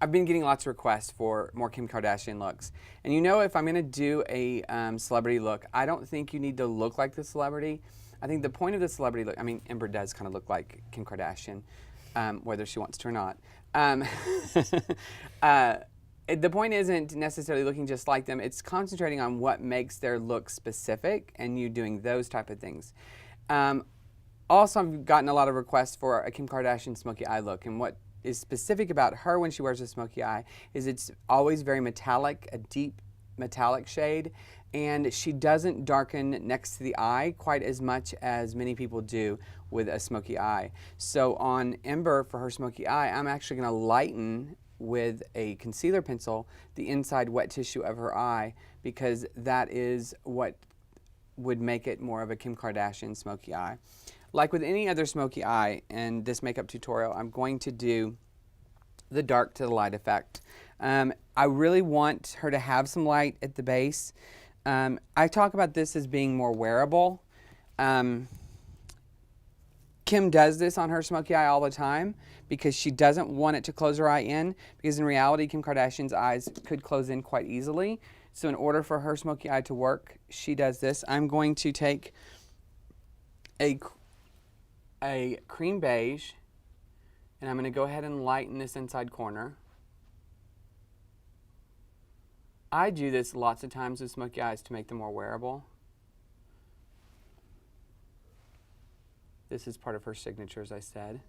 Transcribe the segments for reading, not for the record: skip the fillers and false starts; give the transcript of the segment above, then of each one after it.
I've been getting lots of requests for more Kim Kardashian looks. And you know, if I'm going to do a celebrity look, I don't think you need to look like the celebrity. I think the point of the celebrity look, I mean, Ember does kind of look like Kim Kardashian, whether she wants to or not. The point isn't necessarily looking just like them. It's concentrating on what makes their look specific and you doing those type of things. Also, I've gotten a lot of requests for a Kim Kardashian smoky eye look, and what is specific about her when she wears a smoky eye is it's always very metallic, a deep metallic shade, and she doesn't darken next to the eye quite as much as many people do with a smoky eye. So on Ember, for her smoky eye, I'm actually going to lighten with a concealer pencil the inside wet tissue of her eye, because that is what would make it more of a Kim Kardashian smoky eye. Like with any other smoky eye in this makeup tutorial, I'm going to do the dark to the light effect. I really want her to have some light at the base. I talk about this as being more wearable. Kim does this on her smoky eye all the time because she doesn't want it to close her eye in, because in reality Kim Kardashian's eyes could close in quite easily. So in order for her smoky eye to work, she does this. I'm going to take a cream beige, and I'm going to go ahead and lighten this inside corner. I do this lots of times with smoky eyes to make them more wearable. This is part of her signature, as I said.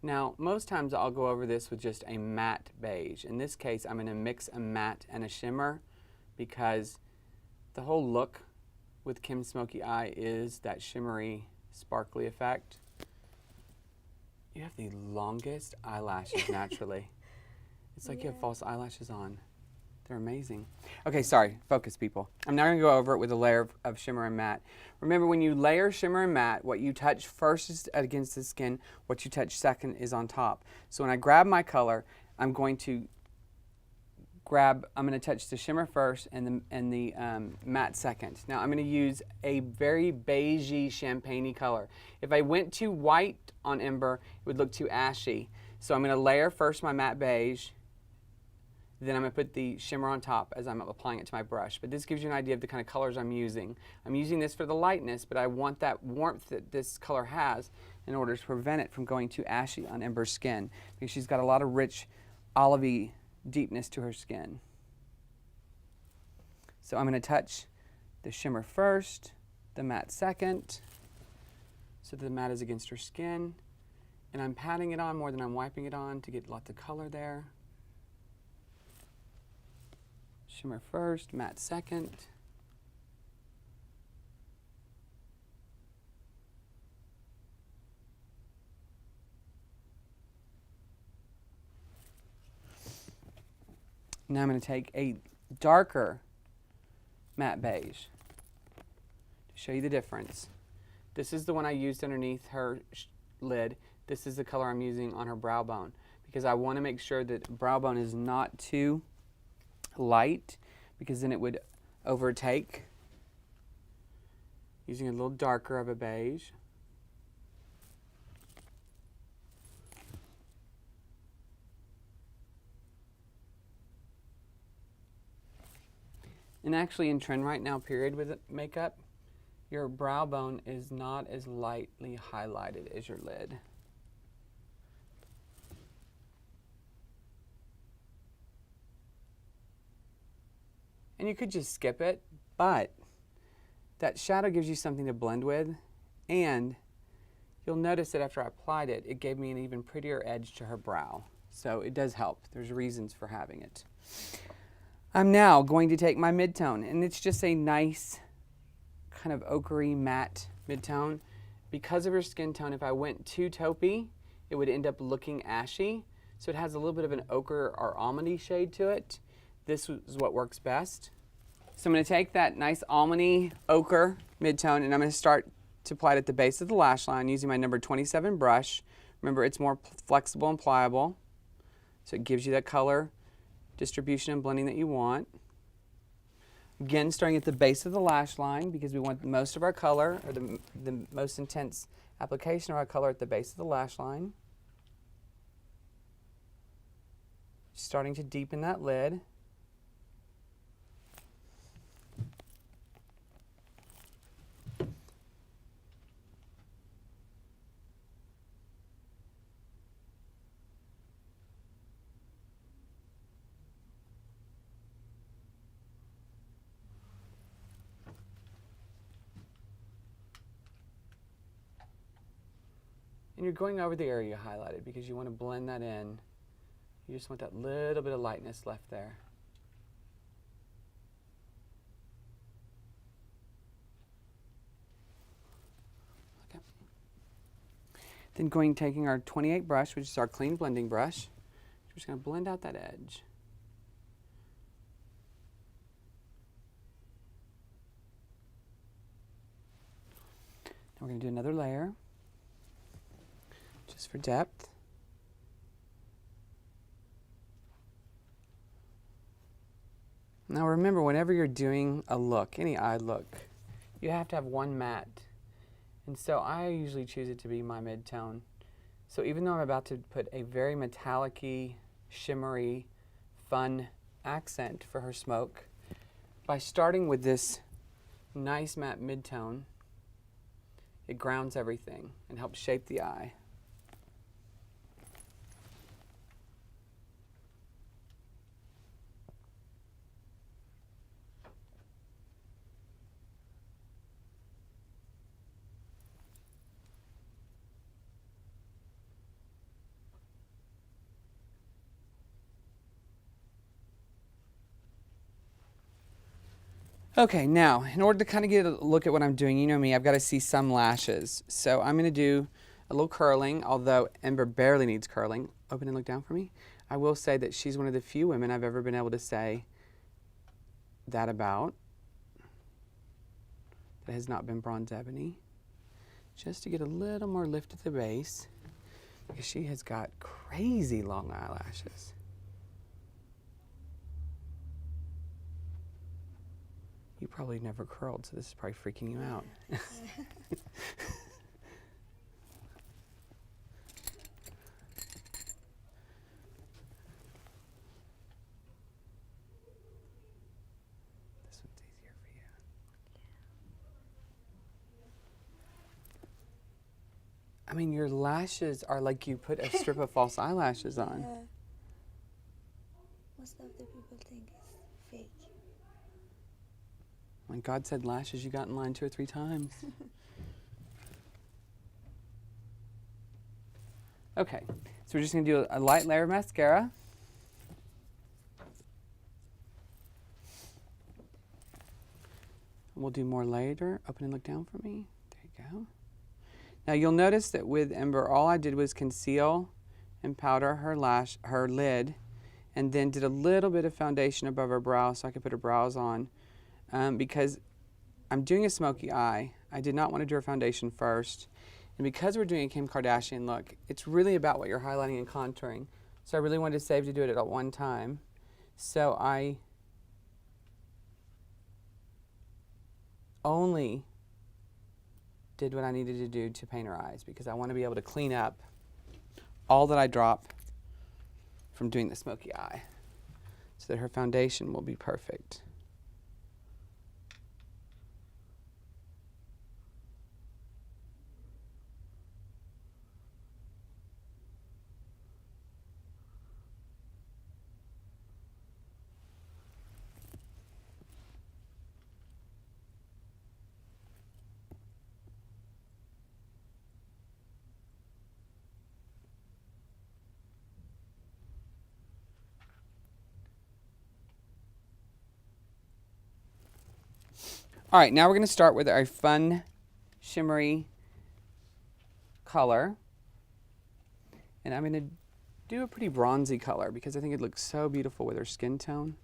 Now, most times I'll go over this with just a matte beige. In this case, I'm going to mix a matte and a shimmer, because the whole look with Kim's smoky eye is that shimmery, sparkly effect. You have the longest eyelashes naturally. It's like you have false eyelashes on. They're amazing. Okay, sorry, focus people. I'm now going to go over it with a layer of shimmer and matte. Remember, when you layer shimmer and matte, what you touch first is against the skin, what you touch second is on top. So when I grab my color, I'm going to touch the shimmer first and the matte second. Now I'm going to use a very beigey champagne-y color. If I went too white on Ember, it would look too ashy. So I'm going to layer first my matte beige, then I'm going to put the shimmer on top as I'm applying it to my brush. But this gives you an idea of the kind of colors I'm using. I'm using this for the lightness, but I want that warmth that this color has in order to prevent it from going too ashy on Ember's skin, because she's got a lot of rich olivey deepness to her skin. So I'm going to touch the shimmer first, the matte second, so that the matte is against her skin. And I'm patting it on more than I'm wiping it on to get lots of color there. Shimmer first, matte second. Now I'm going to take a darker matte beige to show you the difference. This is the one I used underneath her lid. This is the color I'm using on her brow bone, because I want to make sure that brow bone is not too light, because then it would overtake. Using a little darker of a beige. And actually, in trend right now, period, with makeup, your brow bone is not as lightly highlighted as your lid. And you could just skip it, but that shadow gives you something to blend with, and you'll notice that after I applied it, it gave me an even prettier edge to her brow. So it does help. There's reasons for having it. I'm now going to take my midtone, and it's just a nice kind of ochre matte midtone. Because of her skin tone, if I went too taupey, it would end up looking ashy. So it has a little bit of an ochre or almondy shade to it. This is what works best. So I'm going to take that nice almondy ochre midtone, and I'm going to start to apply it at the base of the lash line using my number 27 brush. Remember, it's more flexible and pliable, so it gives you that color distribution and blending that you want. Again, starting at the base of the lash line, because we want most of our color, or the most intense application of our color at the base of the lash line. starting to deepen that lid. And you're going over the area you highlighted because you want to blend that in. You just want that little bit of lightness left there. Okay. Then taking our 28 brush, which is our clean blending brush, we're just going to blend out that edge. Now we're going to do another layer, just for depth. Now remember, whenever you're doing a look, any eye look, you have to have one matte. And so I usually choose it to be my mid-tone. So even though I'm about to put a very metallic-y, shimmery, fun accent for her smoke, by starting with this nice matte mid-tone, it grounds everything and helps shape the eye. Okay, now, in order to kind of get a look at what I'm doing, you know me, I've got to see some lashes. So I'm going to do a little curling, although Ember barely needs curling. Open and look down for me. I will say that she's one of the few women I've ever been able to say that about. That has not been bronze ebony. Just to get a little more lift at the base, because she has got crazy long eyelashes. You probably never curled, so this is probably freaking you out. This one's easier for you. I mean, your lashes are like you put a strip of false eyelashes on. Yeah. Most of the people think it's fake. When God said lashes, you got in line 2 or 3 times. Okay, so we're just going to do a light layer of mascara. We'll do more later. Open and look down for me. There you go. Now you'll notice that with Ember, all I did was conceal and powder her lid, and then did a little bit of foundation above her brow so I could put her brows on. Because I'm doing a smoky eye, I did not want to do her foundation first. And because we're doing a Kim Kardashian look, it's really about what you're highlighting and contouring. So I really wanted to save to do it at one time. So I only did what I needed to do to paint her eyes, because I want to be able to clean up all that I drop from doing the smoky eye so that her foundation will be perfect. All right, now we're going to start with our fun, shimmery color. And I'm going to do a pretty bronzy color because I think it looks so beautiful with her skin tone.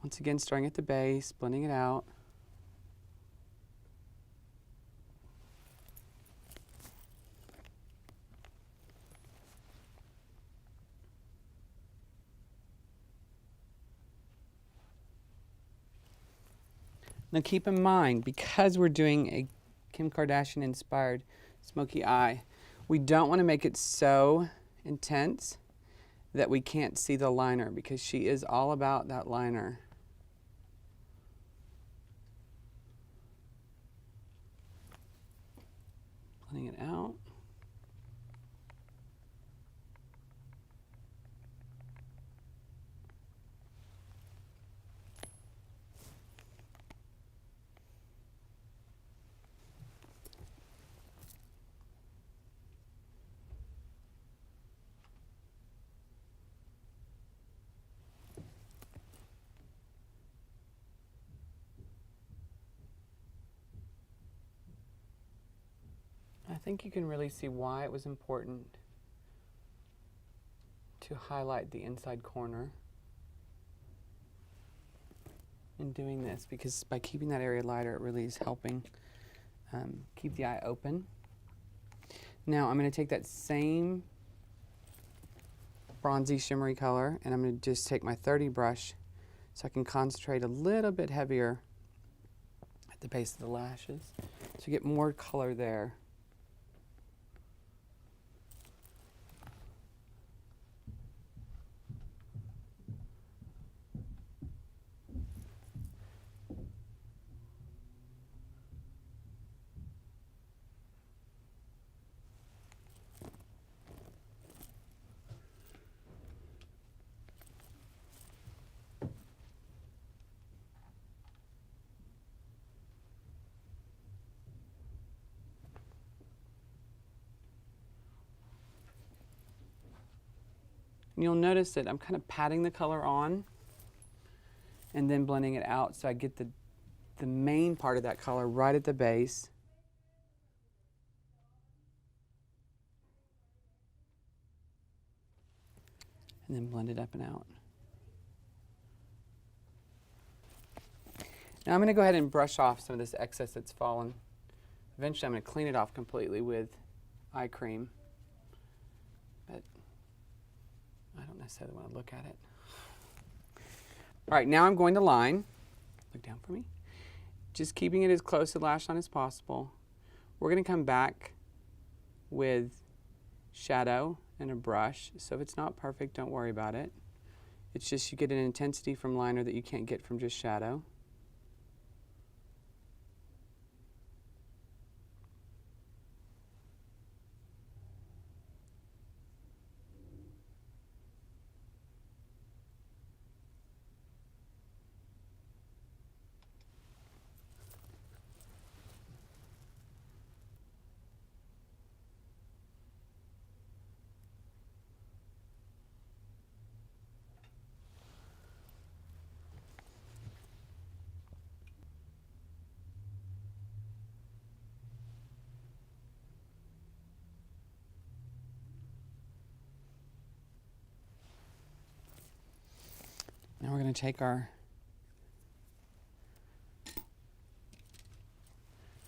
Once again, starting at the base, blending it out. Now keep in mind, because we're doing a Kim Kardashian inspired smoky eye, we don't want to make it so intense that we can't see the liner, because she is all about that liner. Blending it out. I think you can really see why it was important to highlight the inside corner in doing this, because by keeping that area lighter, it really is helping keep the eye open. Now I'm going to take that same bronzy shimmery color, and I'm going to just take my 30 brush so I can concentrate a little bit heavier at the base of the lashes to get more color there. And you'll notice that I'm kind of patting the color on and then blending it out, so I get the main part of that color right at the base. And then blend it up and out. Now I'm going to go ahead and brush off some of this excess that's fallen. Eventually I'm going to clean it off completely with eye cream. But I don't necessarily want to look at it. All right, now I'm going to line. Look down for me. Just keeping it as close to the lash line as possible. We're going to come back with shadow and a brush. So if it's not perfect, don't worry about it. It's just you get an intensity from liner that you can't get from just shadow. Now we're going to take our,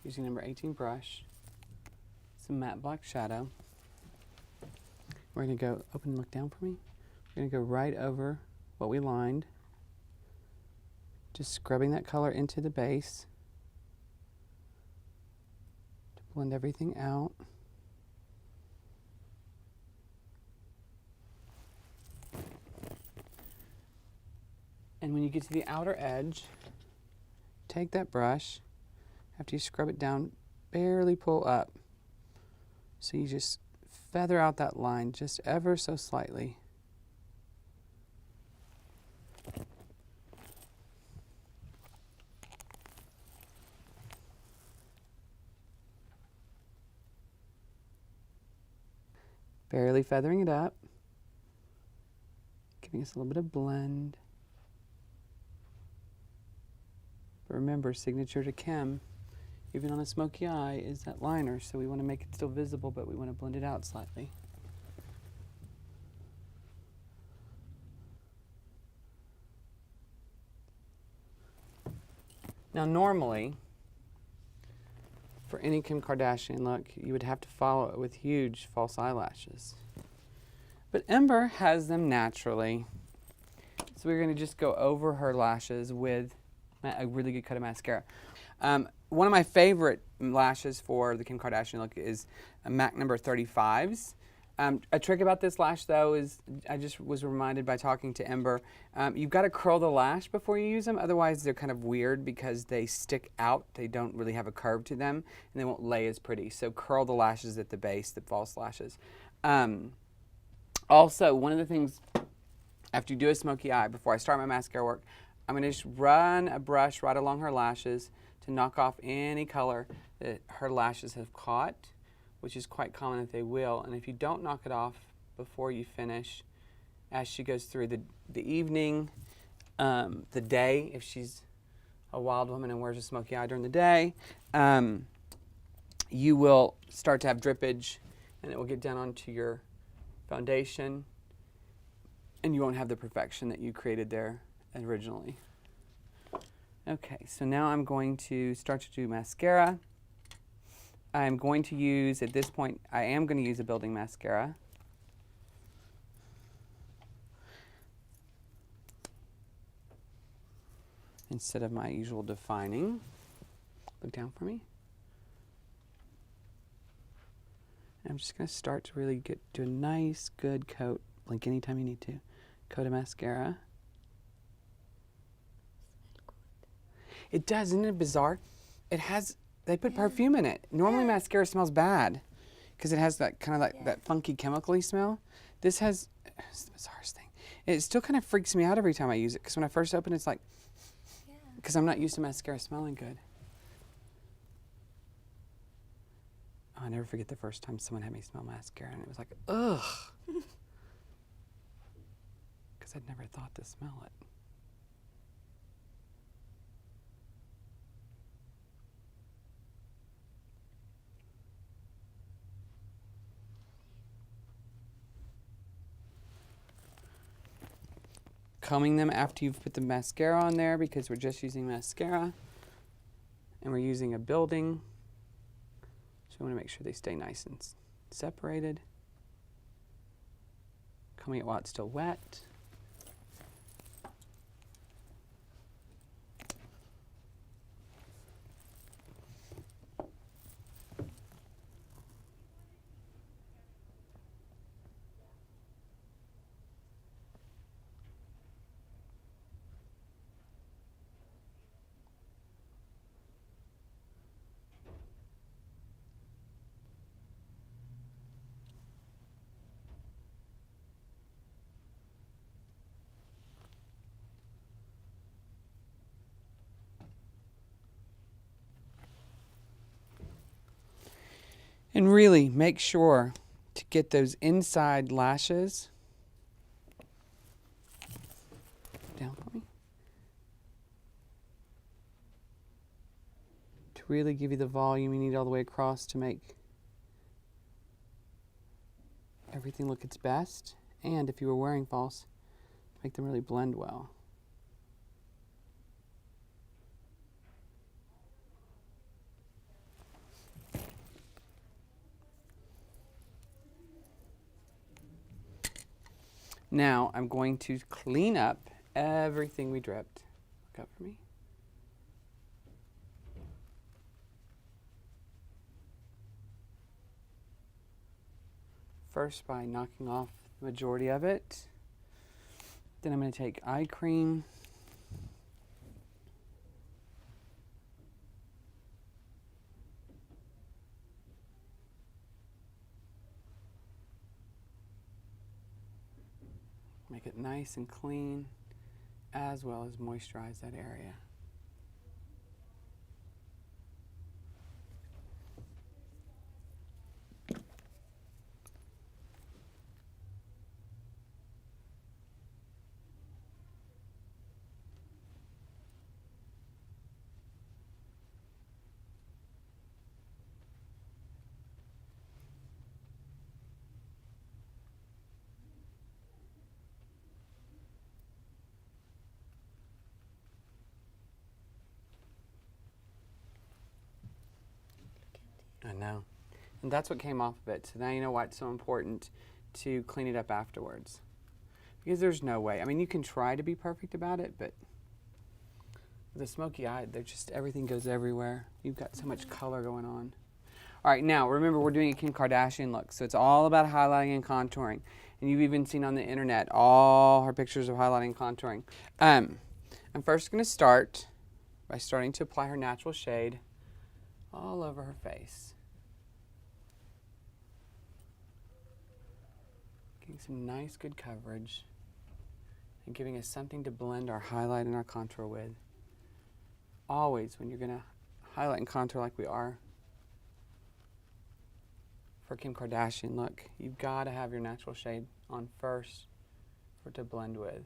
using number 18 brush, some matte black shadow. We're going to go, open and look down for me. We're going to go right over what we lined, just scrubbing that color into the base to blend everything out. And when you get to the outer edge, take that brush, after you scrub it down, barely pull up. So you just feather out that line just ever so slightly. Barely feathering it up, giving us a little bit of blend. But remember, signature to Kim, even on a smoky eye, is that liner. So we want to make it still visible, but we want to blend it out slightly. Now normally, for any Kim Kardashian look, you would have to follow it with huge false eyelashes. But Ember has them naturally. So we're going to just go over her lashes with a really good cut of mascara. One of my favorite lashes for the Kim Kardashian look is a MAC number 35s. A trick about this lash, though, is I just was reminded by talking to Ember, you've got to curl the lash before you use them. Otherwise, they're kind of weird because they stick out. They don't really have a curve to them, and they won't lay as pretty. So curl the lashes at the base, the false lashes. Also, one of the things, after you do a smoky eye, before I start my mascara work, I'm going to just run a brush right along her lashes to knock off any color that her lashes have caught, which is quite common that they will. And if you don't knock it off before you finish, as she goes through the evening, the day, if she's a wild woman and wears a smoky eye during the day, you will start to have drippage, and it will get down onto your foundation, and you won't have the perfection that you created there originally. Okay, so now I'm going to start to do mascara. I'm going to use, at this point, I am going to use a building mascara. Instead of my usual defining. Look down for me. And I'm just going to start to really do a nice, good coat. Blink anytime you need to. Coat of mascara. It does, isn't it bizarre? It has, they put perfume in it. Normally mascara smells bad because it has that kind of like that funky chemical-y smell. This has, it's the bizarrest thing. It still kind of freaks me out every time I use it because when I first open it, it's like, because I'm not used to mascara smelling good. Oh, I never forget the first time someone had me smell mascara and it was like, ugh. Because I'd never thought to smell it. Combing them after you've put the mascara on there because we're just using mascara and we're using a building. So we want to make sure they stay nice and separated. Combing it while it's still wet. And really make sure to get those inside lashes down for me. To really give you the volume you need all the way across to make everything look its best. And if you were wearing false, make them really blend well. Now I'm going to clean up everything we dripped. Look up for me. First by knocking off the majority of it. Then I'm going to take eye cream. Make it nice and clean, as well as moisturize that area. I know. And that's what came off of it. So now you know why it's so important to clean it up afterwards. Because there's no way. I mean, you can try to be perfect about it, but with a smoky eye, they're just, everything goes everywhere. You've got so much color going on. All right, now remember we're doing a Kim Kardashian look, so it's all about highlighting and contouring. And you've even seen on the internet all her pictures of highlighting and contouring. I'm first going to start by starting to apply her natural shade all over her face. Getting some nice good coverage and giving us something to blend our highlight and our contour with. Always when you're going to highlight and contour like we are for Kim Kardashian look, you've got to have your natural shade on first for it to blend with.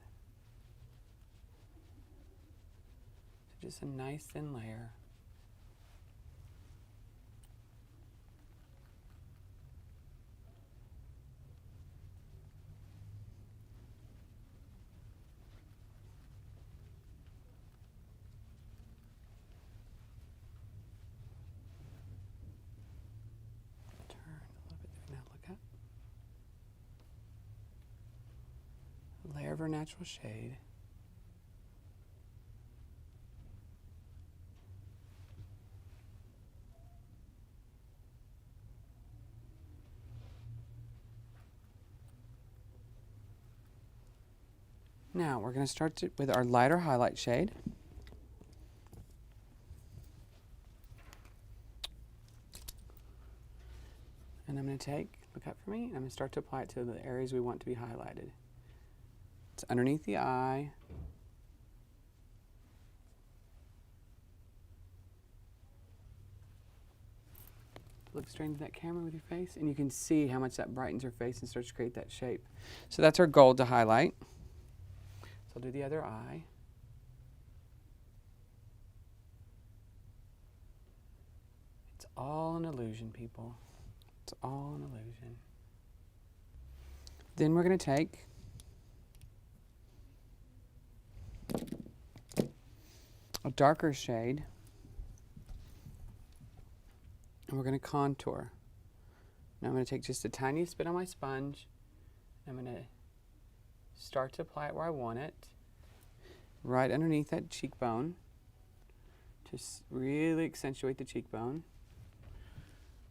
So just a nice thin layer. Layer of her natural shade. Now we're going to start with our lighter highlight shade. And I'm going to take, look up for me, and I'm going to start to apply it to the areas we want to be highlighted. It's underneath the eye. Look straight into that camera with your face, and you can see how much that brightens her face and starts to create that shape. So that's our goal to highlight. So I'll do the other eye. It's all an illusion, people. It's all an illusion. Then we're going to take a darker shade, and we're going to contour. Now I'm going to take just a tiny bit on my sponge. I'm going to start to apply it where I want it, right underneath that cheekbone, to really accentuate the cheekbone.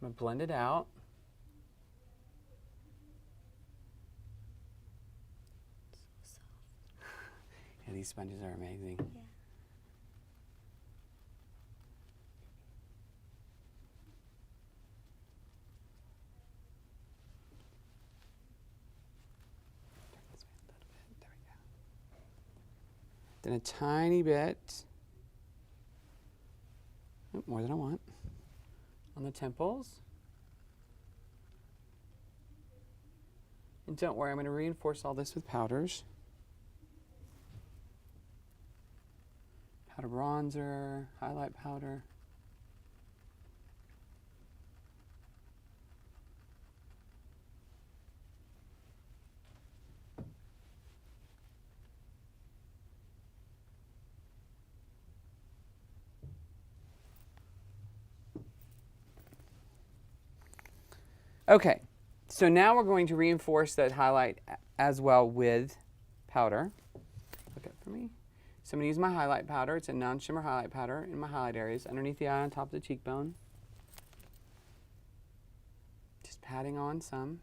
I'm going to blend it out. So soft. Yeah, these sponges are amazing. Yeah. Then a tiny bit, more than I want, on the temples. And don't worry, I'm going to reinforce all this with powders. Powder bronzer, highlight powder. Okay, so now we're going to reinforce that highlight as well with powder. Look up for me. So I'm going to use my highlight powder. It's a non-shimmer highlight powder in my highlight areas, underneath the eye, on top of the cheekbone. Just patting on some.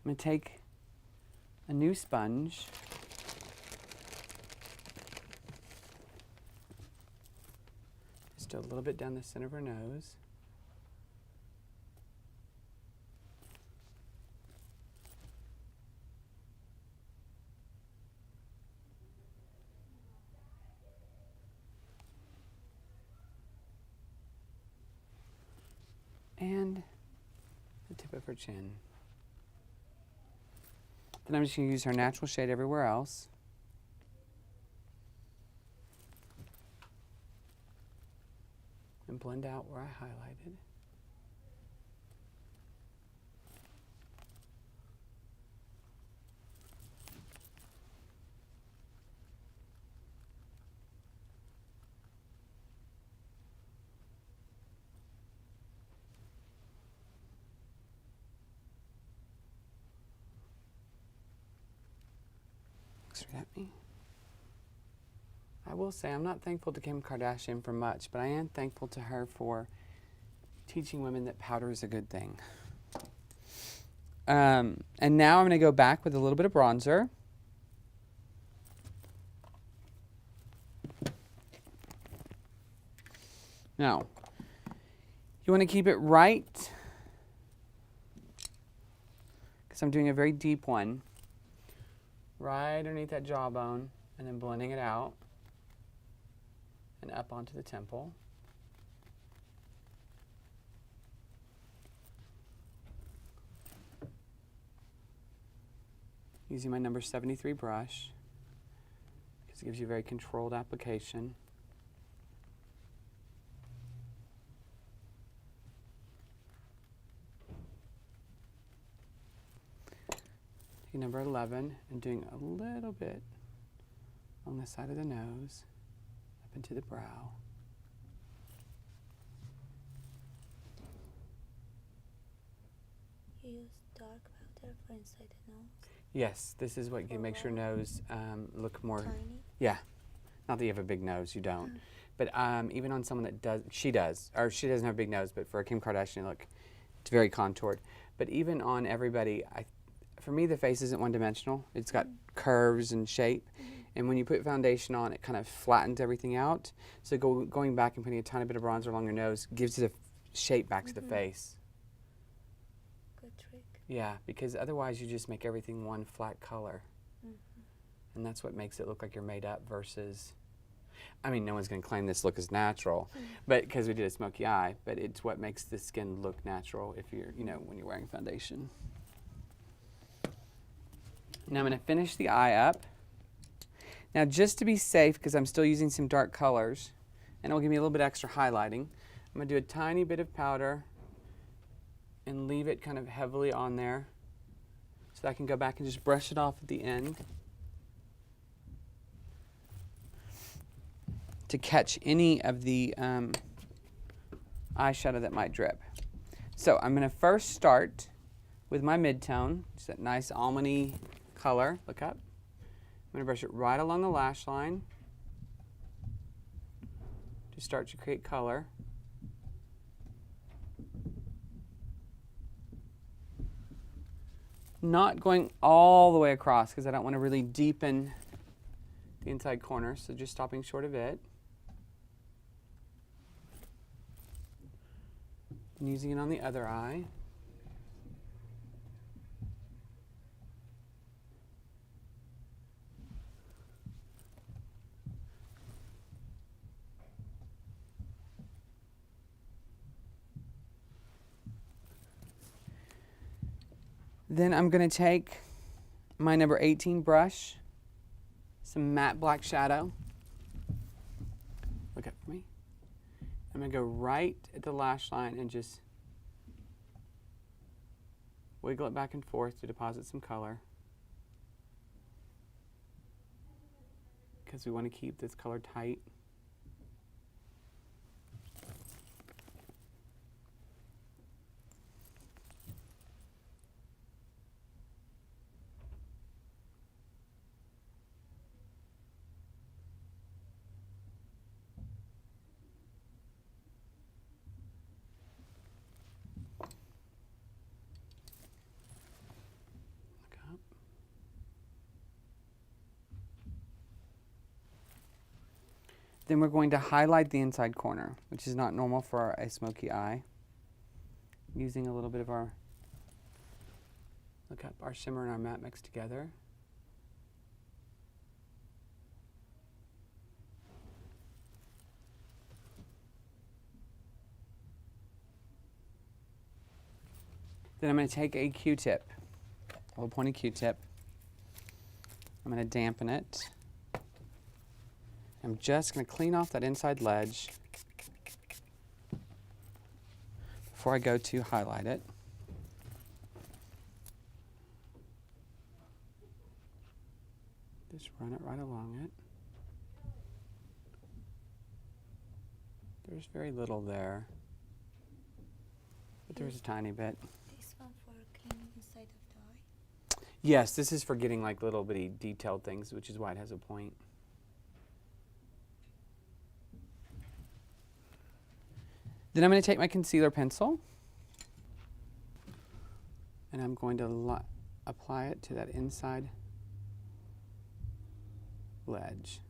I'm going to take a new sponge. Just a little bit down the center of her nose. And the tip of her chin. Then I'm just going to use her natural shade everywhere else. And blend out where I highlighted. flustered at me. I will say I'm not thankful to Kim Kardashian for much, but I am thankful to her for teaching women that powder is a good thing. And now I'm going to go back with a little bit of bronzer. Now, you want to keep it right, because I'm doing a very deep one, right underneath that jawbone, and then blending it out and up onto the temple. Using my number 73 brush, because it gives you a very controlled application. Taking number 11 and doing a little bit on the side of the nose, up into the brow. You use dark powder for inside the nose? Yes, this is what makes your nose look more... Tiny? Yeah. Not that you have a big nose, you don't. But even on someone that does, she doesn't have a big nose, but for a Kim Kardashian look, it's very contoured. But even on everybody, for me the face isn't one-dimensional. It's got curves and shape. And when you put foundation on, it kind of flattens everything out. So going back and putting a tiny bit of bronzer along your nose gives it a shape back to the face. Good trick. Yeah, because otherwise you just make everything one flat color. And that's what makes it look like you're made up versus, I mean, no one's going to claim this look is natural, but because we did a smoky eye, but it's what makes the skin look natural if you're, when you're wearing foundation. Now I'm going to finish the eye up. Now just to be safe, because I'm still using some dark colors, and it'll give me a little bit extra highlighting, I'm going to do a tiny bit of powder and leave it kind of heavily on there so that I can go back and just brush it off at the end to catch any of the eyeshadow that might drip. So I'm going to first start with my mid-tone, just that nice almond-y color. Look up. I'm going to brush it right along the lash line to start to create color. Not going all the way across because I don't want to really deepen the inside corner, so just stopping short of it. And using it on the other eye. Then I'm going to take my number 18 brush, some matte black shadow. Look up for me. I'm going to go right at the lash line and just wiggle it back and forth to deposit some color, because we want to keep this color tight. Then we're going to highlight the inside corner, which is not normal for a smoky eye. Using a little bit of our, look up, our shimmer and our matte mixed together. Then I'm going to take a Q-tip, a little pointy Q-tip. I'm going to dampen it. I'm just going to clean off that inside ledge before I go to highlight it. Just run it right along it. There's very little there, but there's a tiny bit. This one for cleaning inside of the eye? Yes, this is for getting like little bitty detailed things, which is why it has a point. Then I'm going to take my concealer pencil and I'm going to apply it to that inside ledge.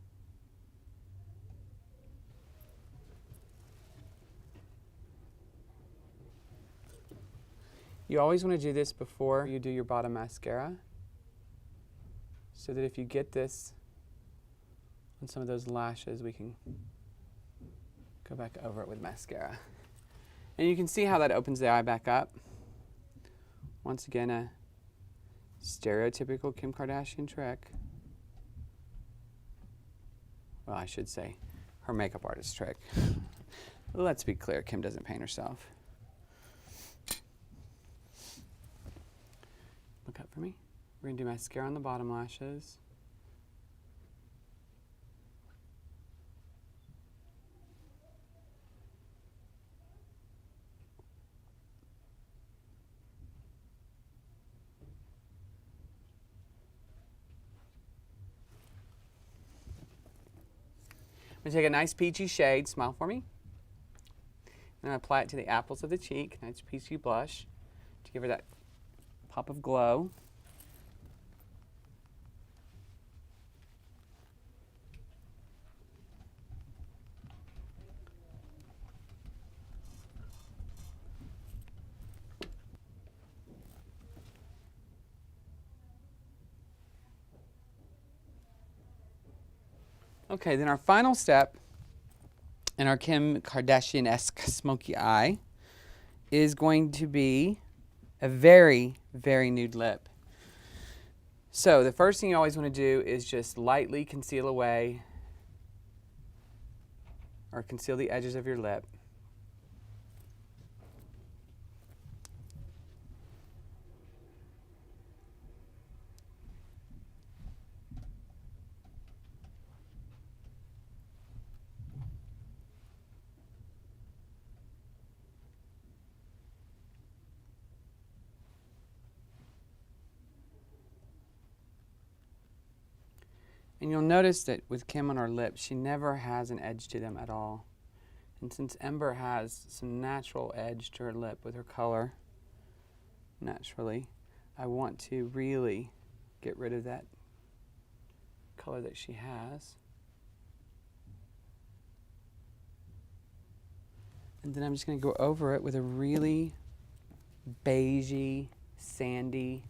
You always want to do this before you do your bottom mascara, so that if you get this on some of those lashes, we can go back over it with mascara. And you can see how that opens the eye back up. Once again, a stereotypical Kim Kardashian trick. Well, I should say her makeup artist trick. Let's be clear, Kim doesn't paint herself. Look up for me. We're going to do mascara on the bottom lashes. I'm going to take a nice peachy shade, smile for me. And I apply it to the apples of the cheek, nice peachy blush, to give her that pop of glow. Okay, then our final step in our Kim Kardashian-esque smoky eye is going to be a very, very nude lip. So the first thing you always want to do is just lightly conceal away or conceal the edges of your lip. And you'll notice that with Kim on her lips, she never has an edge to them at all. And since Ember has some natural edge to her lip with her color, naturally, I want to really get rid of that color that she has. And then I'm just going to go over it with a really beigey, sandy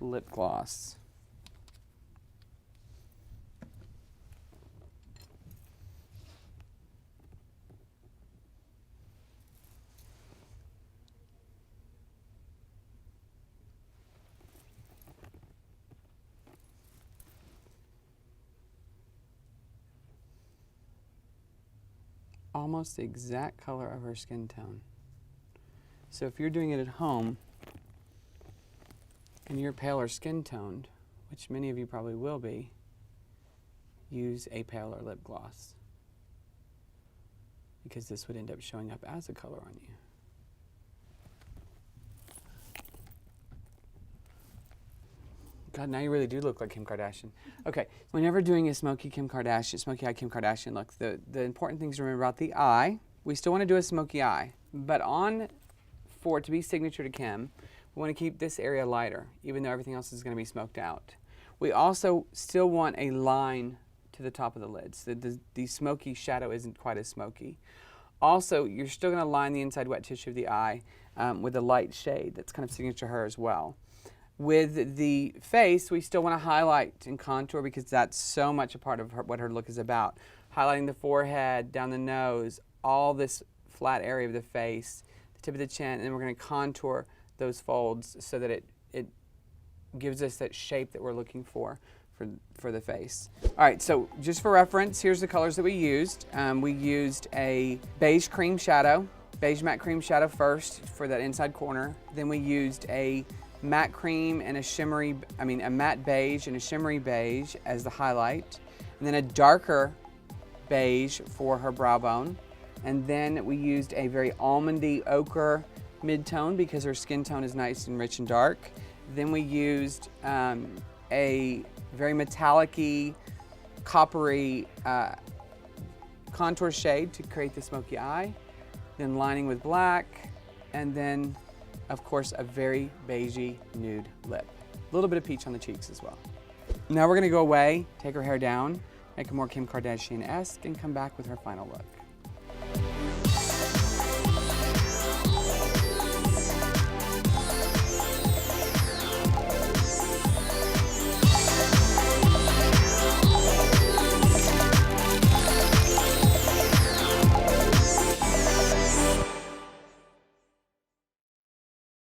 lip gloss. Almost the exact color of her skin tone. So if you're doing it at home and you're paler skin toned, which many of you probably will be, use a paler lip gloss, because this would end up showing up as a color on you. God, now you really do look like Kim Kardashian. Okay, whenever doing a smoky eye Kim Kardashian look, the important things to remember about the eye, we still want to do a smoky eye, but for it to be signature to Kim, we want to keep this area lighter, even though everything else is going to be smoked out. We also still want a line to the top of the lids. The smoky shadow isn't quite as smoky. Also, you're still going to line the inside wet tissue of the eye with a light shade that's kind of signature to her as well. With the face, we still want to highlight and contour, because that's so much a part of what her look is about. Highlighting the forehead, down the nose, all this flat area of the face, the tip of the chin, and then we're going to contour those folds so that it gives us that shape that we're looking for the face. All right, so just for reference, here's the colors that we used. We used a beige cream shadow, beige matte cream shadow first for that inside corner. Then we used a matte cream and a matte beige and a shimmery beige as the highlight, and then a darker beige for her brow bone. And then we used a very almondy ochre mid-tone because her skin tone is nice and rich and dark. Then we used a very metallic-y, coppery contour shade to create the smoky eye, then lining with black, and then, of course, a very beigey nude lip. A little bit of peach on the cheeks as well. Now we're gonna go away, take her hair down, make her more Kim Kardashian-esque, and come back with her final look.